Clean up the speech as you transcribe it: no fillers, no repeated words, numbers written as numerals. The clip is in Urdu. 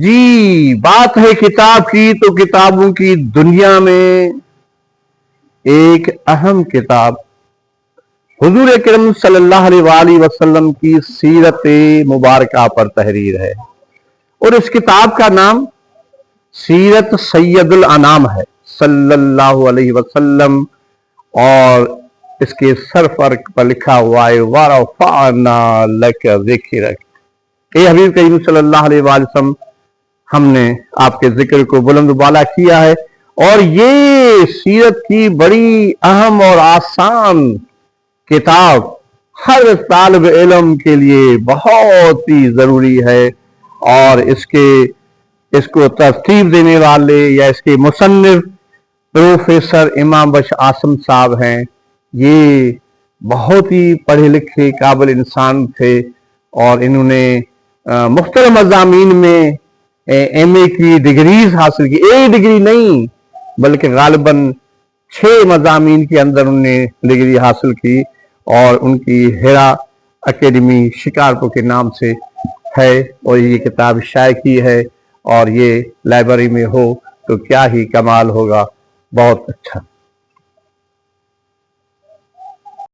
جی بات ہے کتاب کی تو کتابوں کی دنیا میں ایک اہم کتاب حضور اکرم صلی اللہ علیہ وآلہ وسلم کی سیرت مبارکہ پر تحریر ہے، اور اس کتاب کا نام سیرت سید الانام ہے صلی اللہ علیہ وسلم، اور اس کے سرفرق پر لکھا ہوا ہے وَرَفَعْنَا لَكَ ذِكْرَكَ۔ اے حبیب کریم صلی اللہ علیہ وآلہ وسلم، ہم نے آپ کے ذکر کو بلند و بالا کیا ہے، اور یہ سیرت کی بڑی اہم اور آسان کتاب ہر طالب علم کے لیے بہت ہی ضروری ہے، اور اس کو ترتیب دینے والے یا اس کے مصنف پروفیسر امام بخش عاصم صاحب ہیں۔ یہ بہت ہی پڑھے لکھے قابل انسان تھے، اور انہوں نے مختلف مضامین میں ایم اے کی ڈگریز حاصل کی، ایک ڈگری نہیں بلکہ غالباً 6 مضامین کے اندر انہوں نے ڈگری حاصل کی، اور ان کی ہیرا اکیڈمی شکارپور کے نام سے ہے، اور یہ کتاب شائع کی ہے، اور یہ لائبریری میں ہو تو کیا ہی کمال ہوگا، بہت اچھا۔